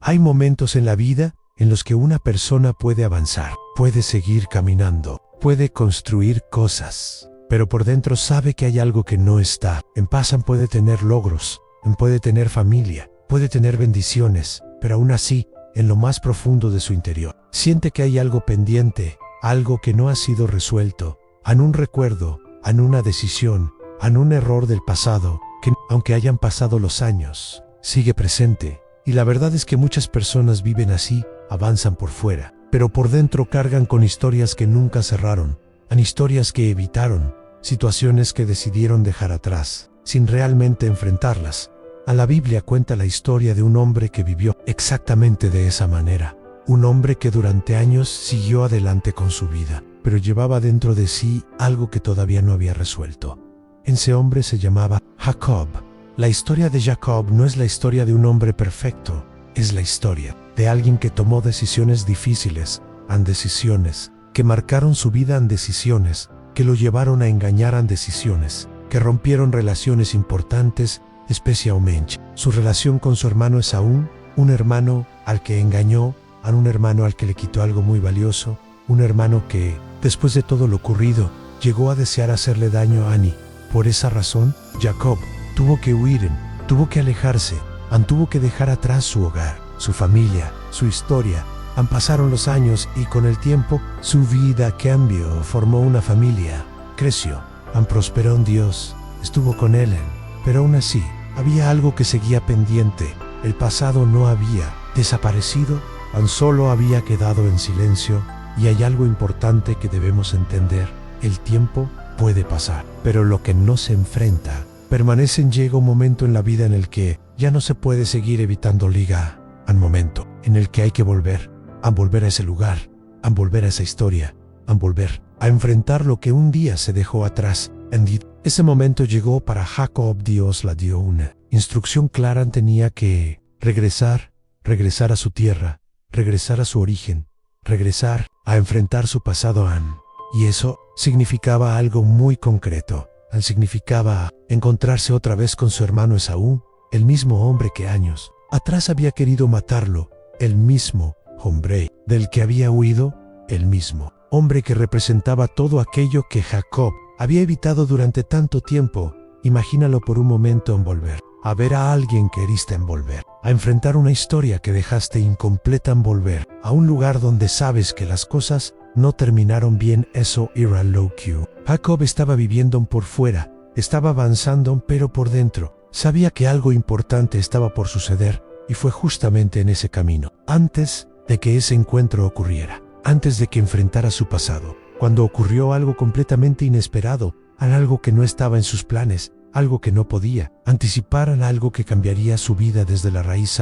Hay momentos en la vida en los que una persona puede avanzar, puede seguir caminando, puede construir cosas, pero por dentro sabe que hay algo que no está. En paz puede tener logros, puede tener familia, puede tener bendiciones, pero aún así, en lo más profundo de su interior, siente que hay algo pendiente, algo que no ha sido resuelto, en un recuerdo, en una decisión, en un error del pasado, que aunque hayan pasado los años, sigue presente. Y la verdad es que muchas personas viven así, avanzan por fuera, pero por dentro cargan con historias que nunca cerraron, en historias que evitaron, situaciones que decidieron dejar atrás, sin realmente enfrentarlas. A la Biblia cuenta la historia de un hombre que vivió exactamente de esa manera. Un hombre que durante años siguió adelante con su vida, pero llevaba dentro de sí algo que todavía no había resuelto. Ese hombre se llamaba Jacob. La historia de Jacob no es la historia de un hombre perfecto, es la historia de alguien que tomó decisiones difíciles, decisiones que marcaron su vida, decisiones que lo llevaron a engañar, decisiones que rompieron relaciones importantes, especialmente su relación con su hermano Esaú, un hermano al que engañó, a un hermano al que le quitó algo muy valioso, un hermano que, después de todo lo ocurrido, llegó a desear hacerle daño a Ani. Por esa razón, Jacob tuvo que huir, tuvo que alejarse, tuvo que dejar atrás su hogar, su familia, su historia. Pasaron los años y con el tiempo su vida cambió, formó una familia, creció, prosperó en Dios, estuvo con él, pero aún así había algo que seguía pendiente. El pasado no había desaparecido, tan solo había quedado en silencio. Y hay algo importante que debemos entender: el tiempo puede pasar, pero lo que no se enfrenta permanece. Llega un momento en la vida en el que ya no se puede seguir evitando liga, un momento en el que hay que volver a ese lugar, a volver a esa historia, a volver a enfrentar lo que un día se dejó atrás. Ese momento llegó para Jacob. Dios le dio una instrucción clara: tenía que regresar a su tierra, regresar a su origen, regresar a enfrentar su pasado. Y eso significaba algo muy concreto. Significaba encontrarse otra vez con su hermano Esaú, el mismo hombre que años atrás había querido matarlo, el mismo hombre del que había huido, el mismo hombre que representaba todo aquello que Jacob había evitado durante tanto tiempo. Imagínalo por un momento: envolver a ver a alguien que heriste, envolver a enfrentar una historia que dejaste incompleta, envolver a un lugar donde sabes que las cosas no terminaron bien. Eso era lo que Jacob estaba viviendo por fuera, estaba avanzando, pero por dentro sabía que algo importante estaba por suceder, y fue justamente en ese camino, antes de que ese encuentro ocurriera, antes de que enfrentara su pasado, cuando ocurrió algo completamente inesperado, algo que no estaba en sus planes, algo que no podía anticipar, algo que cambiaría su vida desde la raíz.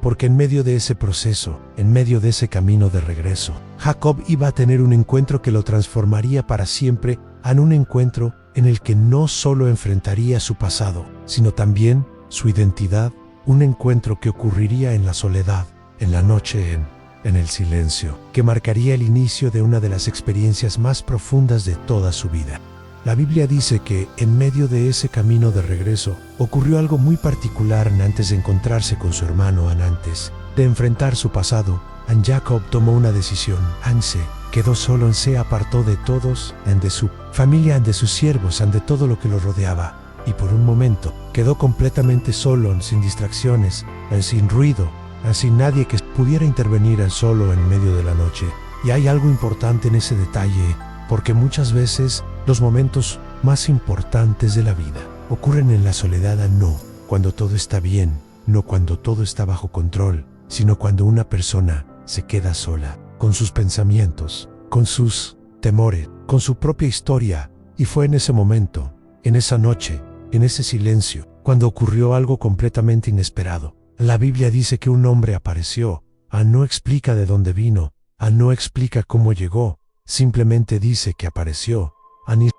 Porque en medio de ese proceso, en medio de ese camino de regreso, Jacob iba a tener un encuentro que lo transformaría para siempre, en un encuentro en el que no solo enfrentaría su pasado, sino también su identidad, un encuentro que ocurriría en la soledad, en la noche, en el silencio, que marcaría el inicio de una de las experiencias más profundas de toda su vida. La Biblia dice que en medio de ese camino de regreso ocurrió algo muy particular. Antes de encontrarse con su hermano, antes de enfrentar su pasado, Jacob tomó una decisión. Se quedó solo, se apartó de todos, de su familia, de sus siervos, de todo lo que lo rodeaba, y por un momento quedó completamente solo, sin distracciones, sin ruido, sin nadie que pudiera intervenir, solo en medio de la noche. Y hay algo importante en ese detalle, porque muchas veces los momentos más importantes de la vida ocurren en la soledad, no cuando todo está bien, no cuando todo está bajo control, sino cuando una persona se queda sola, con sus pensamientos, con sus temores, con su propia historia. Y fue en ese momento, en esa noche, en ese silencio, cuando ocurrió algo completamente inesperado. La Biblia dice que un hombre apareció. No explica de dónde vino, no explica cómo llegó, simplemente dice que apareció,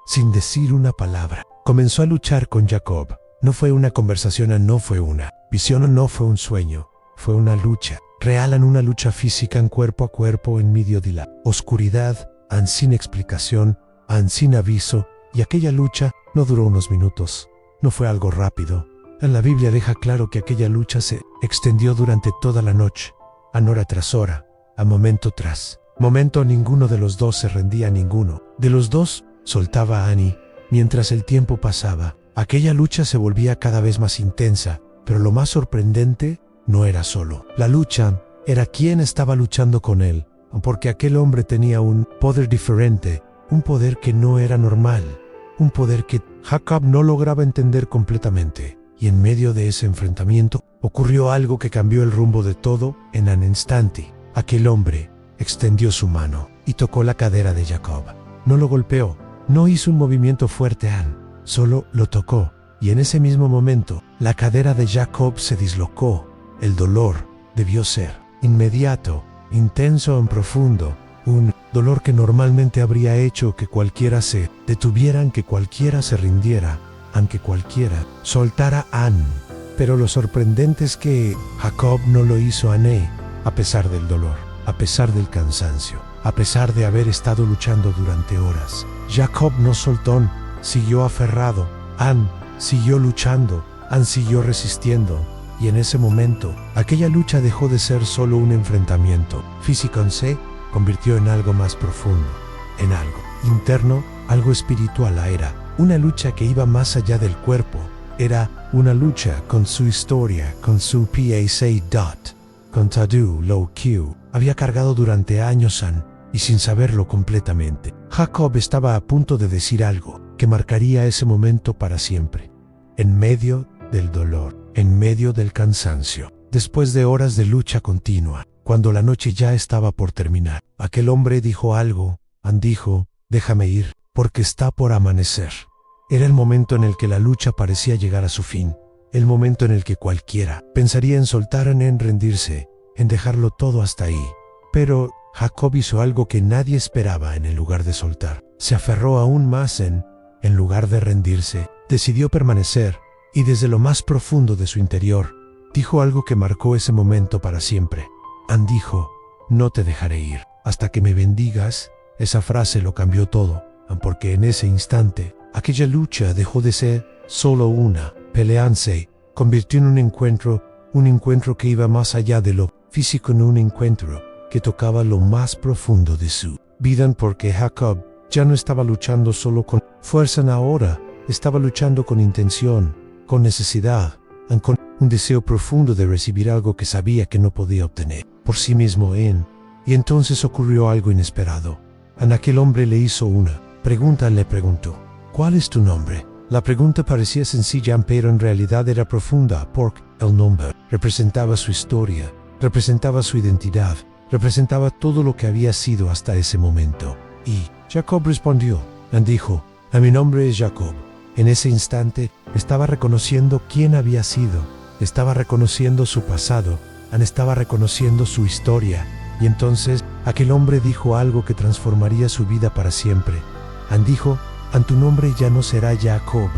sin decir una palabra. Comenzó a luchar con Jacob. No fue una conversación, no fue una visión, no fue un sueño, fue una lucha real, en una lucha física, en cuerpo a cuerpo, en medio de la oscuridad, sin explicación, sin aviso. Y aquella lucha no duró unos minutos, no fue algo rápido. En la Biblia deja claro que aquella lucha se extendió durante toda la noche. a hora tras hora, a momento tras momento. Ninguno de los dos se rendía a ninguno de los dos. Soltaba a Annie. Mientras el tiempo pasaba, aquella lucha se volvía cada vez más intensa, pero lo más sorprendente no era solo la lucha, era quién estaba luchando con él, porque aquel hombre tenía un poder diferente, un poder que no era normal, un poder que Jacob no lograba entender completamente. Y en medio de ese enfrentamiento ocurrió algo que cambió el rumbo de todo en un instante. Aquel hombre extendió su mano y tocó la cadera de Jacob. No lo golpeó, no hizo un movimiento fuerte, solo lo tocó. Y en ese mismo momento, la cadera de Jacob se dislocó. El dolor debió ser inmediato, intenso y profundo. Un dolor que normalmente habría hecho que cualquiera se detuviera, que cualquiera se rindiera, aunque cualquiera soltara a Anne. Pero lo sorprendente es que Jacob no lo hizo a Annie, a pesar del dolor, a pesar del cansancio, a pesar de haber estado luchando durante horas. Jacob no soltó, siguió aferrado. Anne siguió luchando, Anne siguió resistiendo. Y en ese momento, aquella lucha dejó de ser solo un enfrentamiento físico, se convirtió en algo más profundo, en algo interno, algo espiritual. Era una lucha que iba más allá del cuerpo. Era una lucha con su historia, con su PAC. Con todo lo que había cargado durante años y sin saberlo completamente. Jacob estaba a punto de decir algo que marcaría ese momento para siempre. En medio del dolor, en medio del cansancio, después de horas de lucha continua, cuando la noche ya estaba por terminar, aquel hombre dijo algo. Anne dijo: déjame ir, porque está por amanecer. Era el momento en el que la lucha parecía llegar a su fin, el momento en el que cualquiera pensaría en soltar, en rendirse, en dejarlo todo hasta ahí. Pero Jacob hizo algo que nadie esperaba. En lugar de soltar, se aferró aún más. En lugar de rendirse, decidió permanecer, y desde lo más profundo de su interior, dijo algo que marcó ese momento para siempre. Anne dijo: no te dejaré ir hasta que me bendigas. Esa frase lo cambió todo, porque en ese instante, aquella lucha dejó de ser solo una pelea, se convirtió en un encuentro que iba más allá de lo físico, en un encuentro que tocaba lo más profundo de su vida, porque Jacob ya no estaba luchando solo con fuerza, ahora estaba luchando con intención, con necesidad, con un deseo profundo de recibir algo que sabía que no podía obtener por sí mismo. Y entonces ocurrió algo inesperado. Aquel hombre le hizo una pregunta. Le preguntó: ¿cuál es tu nombre? La pregunta parecía sencilla, pero en realidad era profunda, porque el nombre representaba su historia, representaba su identidad, representaba todo lo que había sido hasta ese momento. Y Jacob respondió. Dijo: mi nombre es Jacob. En ese instante estaba reconociendo quién había sido, estaba reconociendo su pasado, estaba reconociendo su historia. Y entonces aquel hombre dijo algo que transformaría su vida para siempre. Dijo: tu nombre ya no será Jacob,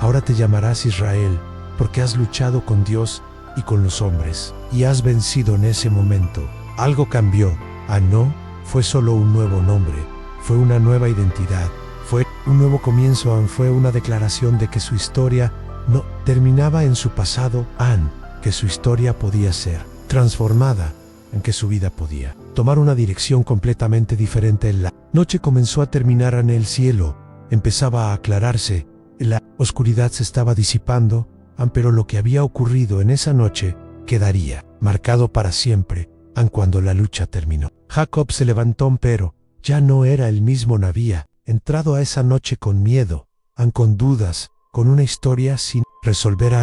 ahora te llamarás Israel, porque has luchado con Dios y con los hombres, y has vencido. En ese momento, algo cambió. No fue solo un nuevo nombre, fue una nueva identidad, fue un nuevo comienzo. Fue una declaración de que su historia no terminaba en su pasado, que su historia podía ser transformada, en que su vida podía tomar una dirección completamente diferente. La noche comenzó a terminar. En el cielo empezaba a aclararse, la oscuridad se estaba disipando, pero lo que había ocurrido en esa noche quedaría marcado para siempre. Cuando la lucha terminó, Jacob se levantó, pero ya no era el mismo. Había entrado a esa noche con miedo, con dudas, con una historia sin resolver.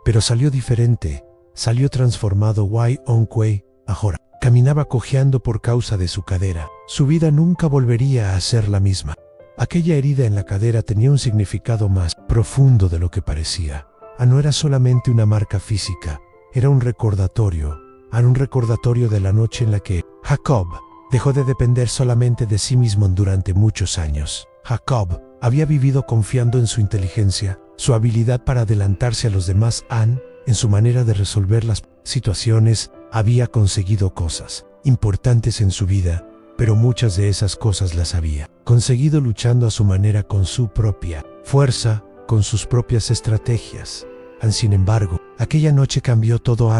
Pero salió diferente, salió transformado. Ahora caminaba cojeando por causa de su cadera. Su vida nunca volvería a ser la misma. Aquella herida en la cadera tenía un significado más profundo de lo que parecía. No era solamente una marca física, era un recordatorio de la noche en la que Jacob dejó de depender solamente de sí mismo durante muchos años. Jacob había vivido confiando en su inteligencia, su habilidad para adelantarse a los demás. En su manera de resolver las situaciones, había conseguido cosas importantes en su vida, pero muchas de esas cosas las había conseguido luchando a su manera, con su propia fuerza, con sus propias estrategias. Sin embargo, aquella noche cambió todo.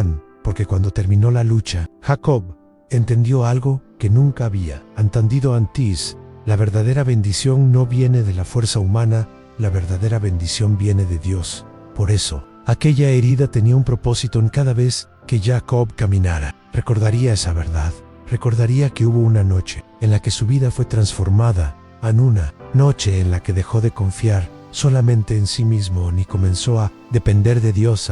porque cuando terminó la lucha, Jacob entendió algo que nunca había entendido antes. La verdadera bendición no viene de la fuerza humana, la verdadera bendición viene de Dios. Por eso, aquella herida tenía un propósito en cada vez que Jacob caminara. Recordaría esa verdad, recordaría que hubo una noche en la que su vida fue transformada, en una noche en la que dejó de confiar solamente en sí mismo ni comenzó a depender de Dios.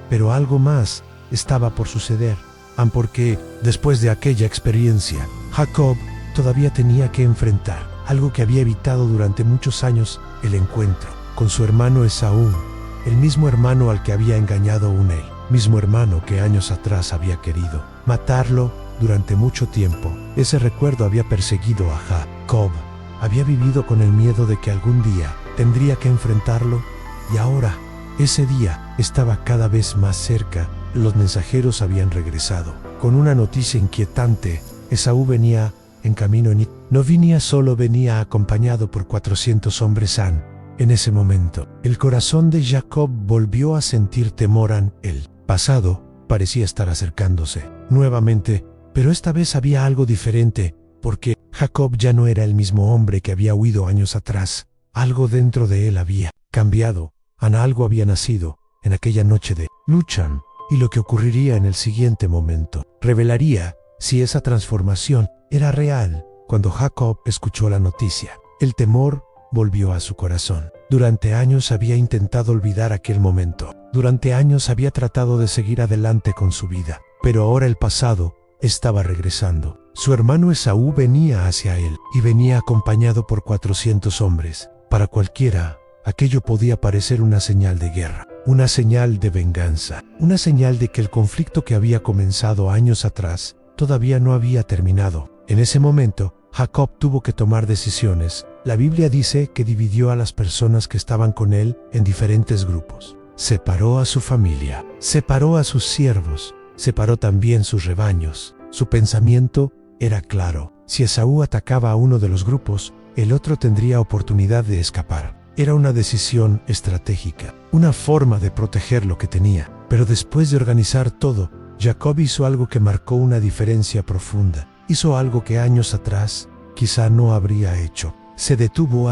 Pero algo más estaba por suceder, porque después de aquella experiencia, Jacob todavía tenía que enfrentar algo que había evitado durante muchos años: el encuentro con su hermano Esaú, el mismo hermano al que había engañado él, mismo hermano que años atrás había querido matarlo durante mucho tiempo. Ese recuerdo había perseguido a Jacob, había vivido con el miedo de que algún día tendría que enfrentarlo, y ahora ese día estaba cada vez más cerca. Los mensajeros habían regresado con una noticia inquietante: Esaú venía en camino, no venía solo, venía acompañado por 400 hombres. En ese momento, el corazón de Jacob volvió a sentir temor. El pasado parecía estar acercándose nuevamente, pero esta vez había algo diferente, porque Jacob ya no era el mismo hombre que había huido años atrás. Algo dentro de él había cambiado, algo había nacido en aquella noche de lucha, y lo que ocurriría en el siguiente momento revelaría si esa transformación era real. Cuando Jacob escuchó la noticia, el temor volvió a su corazón. Durante años había intentado olvidar aquel momento. Durante años había tratado de seguir adelante con su vida. Pero ahora el pasado estaba regresando. Su hermano Esaú venía hacia él y venía acompañado por 400 hombres. Para cualquiera, aquello podía parecer una señal de guerra, una señal de venganza, una señal de que el conflicto que había comenzado años atrás todavía no había terminado. En ese momento, Jacob tuvo que tomar decisiones. La Biblia dice que dividió a las personas que estaban con él en diferentes grupos. Separó a su familia, separó a sus siervos, separó también sus rebaños. Su pensamiento era claro: si Esaú atacaba a uno de los grupos, el otro tendría oportunidad de escapar. Era una decisión estratégica, una forma de proteger lo que tenía. Pero después de organizar todo, Jacob hizo algo que marcó una diferencia profunda. Hizo algo que años atrás quizá no habría hecho. Se detuvo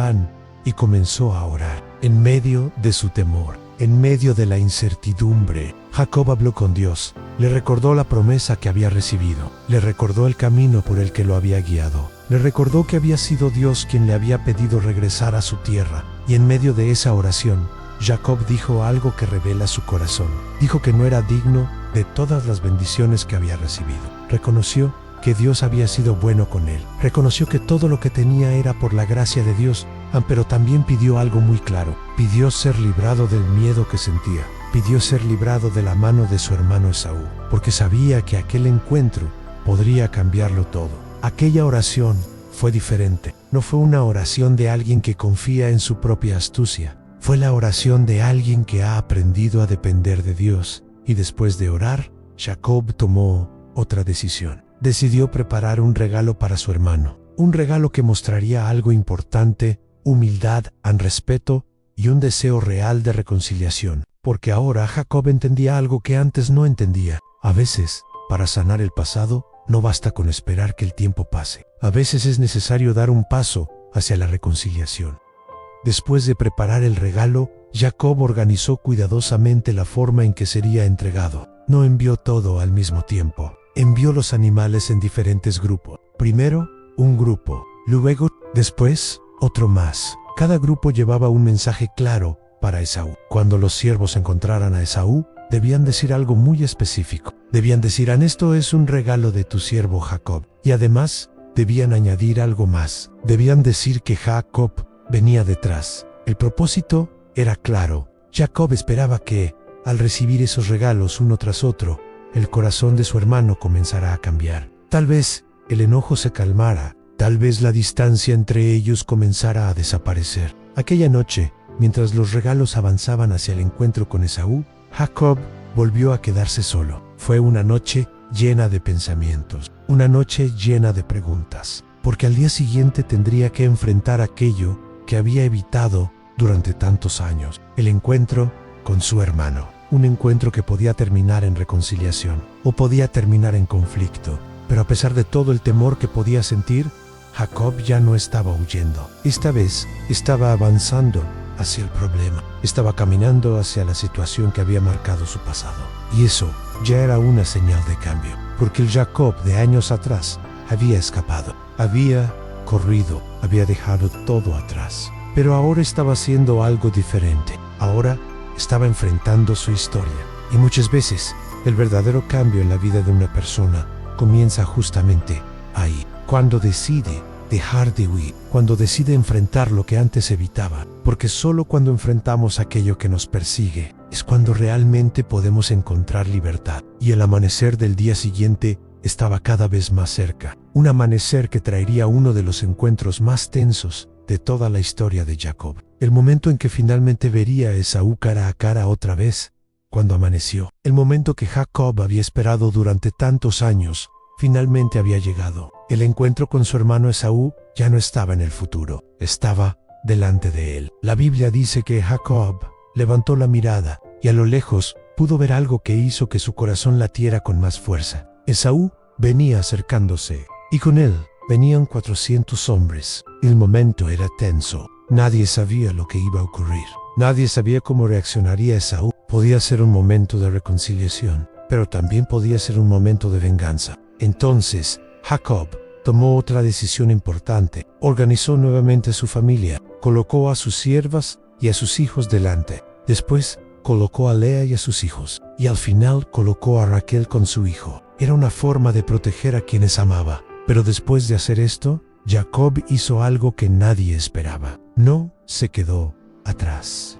y comenzó a orar. En medio de su temor, en medio de la incertidumbre, Jacob habló con Dios. Le recordó la promesa que había recibido. Le recordó el camino por el que lo había guiado. Le recordó que había sido Dios quien le había pedido regresar a su tierra. Y en medio de esa oración, Jacob dijo algo que revela su corazón. Dijo que no era digno de todas las bendiciones que había recibido. Reconoció que Dios había sido bueno con él. Reconoció que todo lo que tenía era por la gracia de Dios, pero también pidió algo muy claro. Pidió ser librado del miedo que sentía. Pidió ser librado de la mano de su hermano Esaú, porque sabía que aquel encuentro podría cambiarlo todo. Aquella oración fue diferente. No fue una oración de alguien que confía en su propia astucia. Fue la oración de alguien que ha aprendido a depender de Dios. Y después de orar, Jacob tomó otra decisión. Decidió preparar un regalo para su hermano. Un regalo que mostraría algo importante: humildad, respeto y un deseo real de reconciliación. Porque ahora Jacob entendía algo que antes no entendía. A veces, para sanar el pasado, no basta con esperar que el tiempo pase. A veces es necesario dar un paso hacia la reconciliación. Después de preparar el regalo, Jacob organizó cuidadosamente la forma en que sería entregado. No envió todo al mismo tiempo. Envió los animales en diferentes grupos. Primero, un grupo. Luego, después, otro más. Cada grupo llevaba un mensaje claro para Esaú. Cuando los siervos encontraran a Esaú, debían decir algo muy específico. Debían decir: esto es un regalo de tu siervo Jacob. Y además, debían añadir algo más. Debían decir que Jacob venía detrás. El propósito era claro. Jacob esperaba que, al recibir esos regalos uno tras otro, el corazón de su hermano comenzara a cambiar. Tal vez el enojo se calmara. Tal vez la distancia entre ellos comenzara a desaparecer. Aquella noche, mientras los regalos avanzaban hacia el encuentro con Esaú, Jacob volvió a quedarse solo. Fue una noche llena de pensamientos, una noche llena de preguntas, porque al día siguiente tendría que enfrentar aquello que había evitado durante tantos años: el encuentro con su hermano. un encuentro que podía terminar en reconciliación o podía terminar en conflicto. Pero a pesar de todo el temor que podía sentir, Jacob ya no estaba huyendo. Esta vez estaba avanzando hacia el problema. Estaba caminando hacia la situación que había marcado su pasado. Y eso ya era una señal de cambio, porque el Jacob de años atrás había escapado, había corrido, había dejado todo atrás. Pero ahora estaba haciendo algo diferente. Ahora estaba enfrentando su historia. Y muchas veces el verdadero cambio en la vida de una persona comienza justamente ahí, cuando decide dejar de huir, cuando decide enfrentar lo que antes evitaba, porque solo cuando enfrentamos aquello que nos persigue es cuando realmente podemos encontrar libertad. Y el amanecer del día siguiente estaba cada vez más cerca, un amanecer que traería uno de los encuentros más tensos de toda la historia de Jacob, el momento en que finalmente vería a Esaú cara a cara otra vez. Cuando amaneció, el momento que Jacob había esperado durante tantos años, finalmente había llegado. El encuentro con su hermano Esaú ya no estaba en el futuro, estaba delante de él. La Biblia dice que Jacob levantó la mirada y a lo lejos pudo ver algo que hizo que su corazón latiera con más fuerza. Esaú venía acercándose y con él venían 400 hombres. El momento era tenso. Nadie sabía lo que iba a ocurrir. Nadie sabía cómo reaccionaría Esaú. Podía ser un momento de reconciliación, pero también podía ser un momento de venganza. Entonces, Jacob tomó otra decisión importante. Organizó nuevamente su familia, colocó a sus siervas y a sus hijos delante. Después, colocó a Lea y a sus hijos, y al final colocó a Raquel con su hijo. Era una forma de proteger a quienes amaba. Pero después de hacer esto, Jacob hizo algo que nadie esperaba. No se quedó atrás.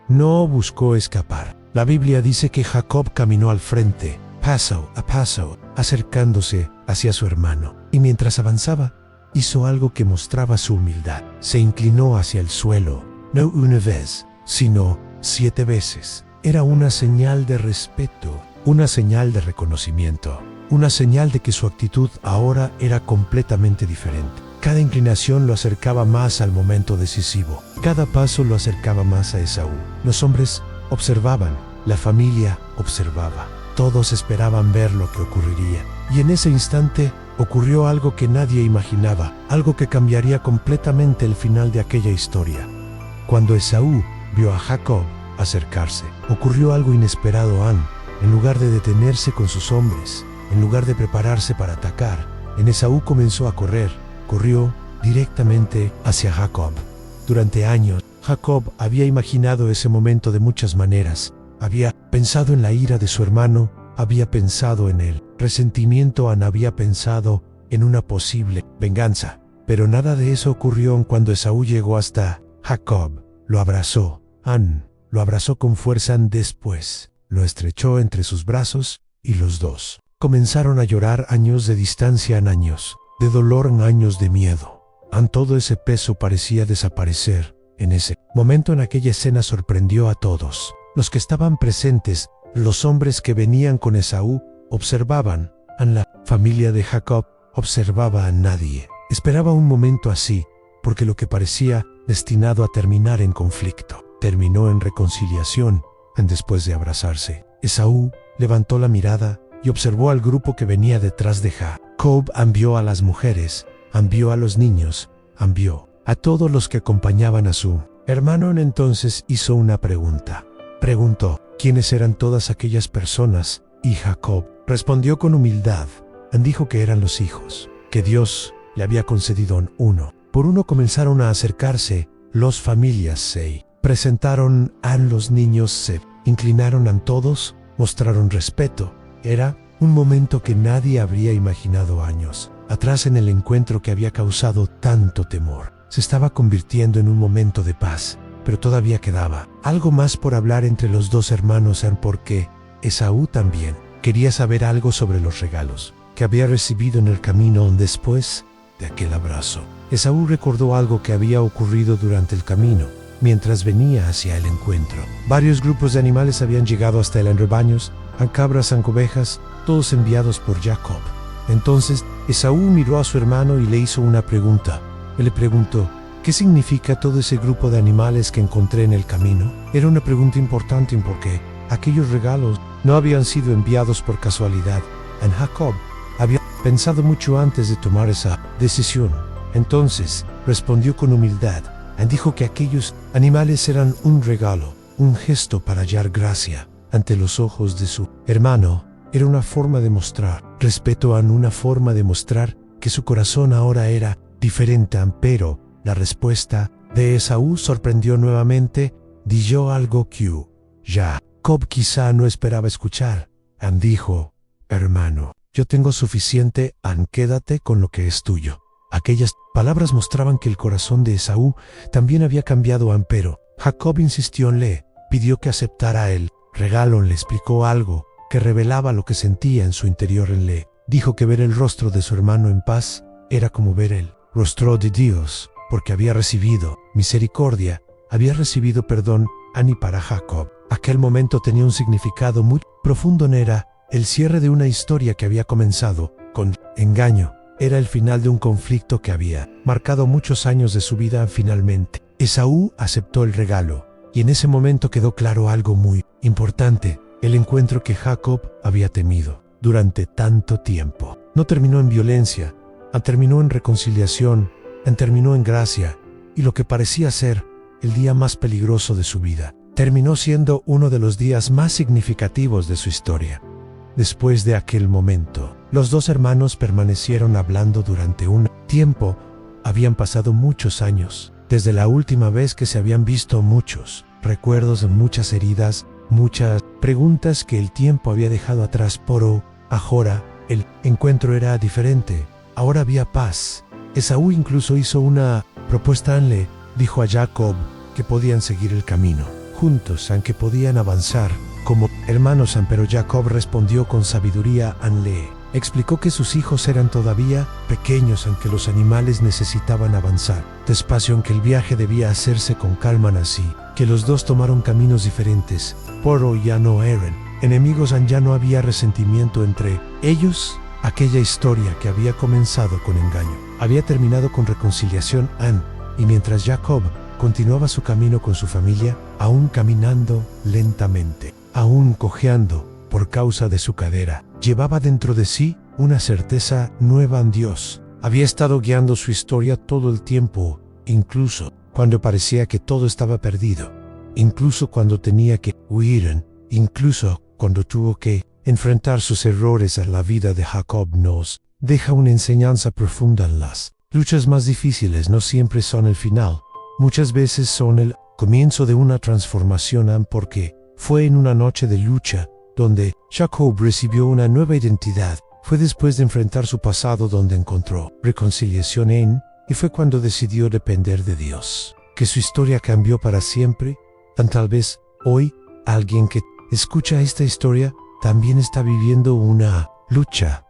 No buscó escapar. La Biblia dice que Jacob caminó al frente, paso a paso, acercándose hacia su hermano. Y mientras avanzaba, hizo algo que mostraba su humildad. Se inclinó hacia el suelo, no una vez, sino 7 veces. Era una señal de respeto, una señal de reconocimiento, una señal de que su actitud ahora era completamente diferente. Cada inclinación lo acercaba más al momento decisivo. Cada paso lo acercaba más a Esaú. Los hombres observaban, la familia observaba. Todos esperaban ver lo que ocurriría. Y en ese instante ocurrió algo que nadie imaginaba, algo que cambiaría completamente el final de aquella historia. Cuando Esaú vio a Jacob acercarse, ocurrió algo inesperado. En lugar de detenerse con sus hombres, en lugar de prepararse para atacar, Esaú comenzó a correr. Corrió directamente hacia Jacob. Durante años, Jacob había imaginado ese momento de muchas maneras. Había pensado en la ira de su hermano, había pensado en el resentimiento, había pensado en una posible venganza. Pero nada de eso ocurrió cuando Esaú llegó hasta Jacob. Lo abrazó. Lo abrazó con fuerza. Después lo estrechó entre sus brazos y los dos comenzaron a llorar. Años de distancia, años de dolor, años de miedo. Todo ese peso parecía desaparecer. En ese momento, en aquella escena, sorprendió a todos. Los que estaban presentes, los hombres que venían con Esaú, observaban. La familia de Jacob observaba. A nadie esperaba un momento así, porque lo que parecía destinado a terminar en conflicto, terminó en reconciliación. Después de abrazarse, Esaú levantó la mirada y observó al grupo que venía detrás de Jacob. Envió a las mujeres, envió a los niños, envió a todos los que acompañaban a su hermano. Entonces hizo una pregunta. Preguntó quiénes eran todas aquellas personas, y Jacob respondió con humildad. Dijo que eran los hijos que Dios le había concedido. Uno por uno comenzaron a acercarse. Las familias se presentaron. Los niños se inclinaron. Todos mostraron respeto. Era un momento que nadie habría imaginado años atrás. En el encuentro que había causado tanto temor, se estaba convirtiendo en un momento de paz. Pero todavía quedaba algo más por hablar entre los dos hermanos, porque Esaú también quería saber algo sobre los regalos que había recibido en el camino. Después de aquel abrazo, Esaú recordó algo que había ocurrido durante el camino. Mientras venía hacia el encuentro, varios grupos de animales habían llegado hasta él, en rebaños, cabras, ovejas, todos enviados por Jacob. Entonces Esaú miró a su hermano y le hizo una pregunta. Él le preguntó: ¿qué significa todo ese grupo de animales que encontré en el camino? Era una pregunta importante porque Aquellos regalos no habían sido enviados por casualidad. En Jacob había pensado mucho antes de tomar esa decisión. Entonces respondió con humildad y dijo que aquellos animales eran un regalo, un gesto para hallar gracia ante los ojos de su hermano. Era una forma de mostrar respeto, una forma de mostrar que su corazón ahora era diferente. Pero la respuesta de Esaú sorprendió nuevamente. Dijo algo que Jacob quizá no esperaba escuchar. Dijo: hermano, yo tengo suficiente, quédate con lo que es tuyo. Aquellas palabras mostraban que el corazón de Esaú también había cambiado. Pero Jacob insistió, le pidió que aceptara el regalo, le explicó algo que revelaba lo que sentía en su interior. Le dijo que ver el rostro de su hermano en paz era como ver el rostro de Dios, porque había recibido misericordia, había recibido perdón. Y para Jacob aquel momento tenía un significado muy profundo. No era el cierre de una historia que había comenzado con engaño, era el final de un conflicto que había marcado muchos años de su vida. Finalmente Esaú aceptó el regalo, y en ese momento quedó claro algo muy importante. El encuentro que Jacob había temido durante tanto tiempo no terminó en violencia, terminó en reconciliación, terminó en gracia, y lo que parecía ser el día más peligroso de su vida terminó siendo uno de los días más significativos de su historia. Después de aquel momento, los dos hermanos permanecieron hablando durante un tiempo. Habían pasado muchos años desde la última vez que se habían visto, muchos recuerdos, muchas heridas, muchas preguntas que el tiempo había dejado atrás. Pero ahora el encuentro era diferente. Ahora había paz. Esaú incluso hizo una propuesta. Le dijo a Jacob que podían seguir el camino juntos, aunque podían avanzar como hermanos. Pero Jacob respondió con sabiduría. Le explicó que sus hijos eran todavía pequeños, aunque los animales necesitaban avanzar despacio, aunque el viaje debía hacerse con calma. Así que los dos tomaron caminos diferentes, pero ya no eran enemigos. Ya no había resentimiento entre ellos. Aquella historia que había comenzado con engaño había terminado con reconciliación. Y mientras Jacob continuaba su camino con su familia, aún caminando lentamente, aún cojeando por causa de su cadera, llevaba dentro de sí una certeza nueva en Dios. Había estado guiando su historia todo el tiempo, incluso cuando parecía que todo estaba perdido, incluso cuando tenía que huir, incluso cuando tuvo que enfrentar sus errores. En la vida de Jacob nos deja una enseñanza profunda. Las luchas más difíciles no siempre son el final. Muchas veces son el comienzo de una transformación. Porque fue en una noche de lucha donde Jacob recibió una nueva identidad. Fue después de enfrentar su pasado donde encontró reconciliación y fue cuando decidió depender de Dios, que su historia cambió para siempre. Tal vez hoy alguien que escucha esta historia también está viviendo una lucha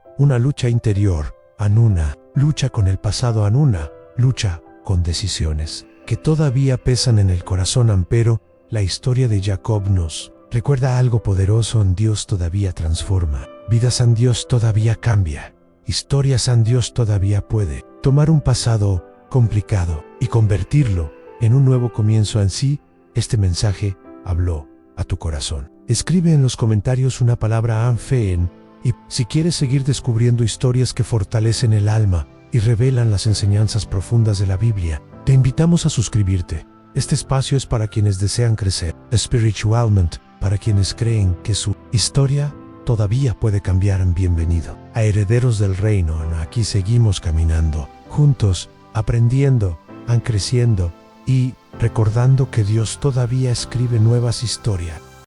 interior, una lucha con el pasado, una lucha con decisiones que todavía pesan en el corazón. Pero la historia de Jacob nos recuerda algo poderoso. Dios todavía transforma vidas. Dios todavía cambia historias. Dios todavía puede tomar un pasado complicado y convertirlo en un nuevo comienzo. Sí, este mensaje habló a tu corazón. Escribe en los comentarios una palabra fe y si quieres seguir descubriendo historias que fortalecen el alma y revelan las enseñanzas profundas de la Biblia, te invitamos a suscribirte. Este espacio es para quienes desean crecer espiritualmente, para quienes creen que su historia todavía puede cambiar. Bienvenido a Herederos del Reino. Aquí seguimos caminando juntos, aprendiendo, creciendo y recordando que Dios todavía escribe nuevas historias.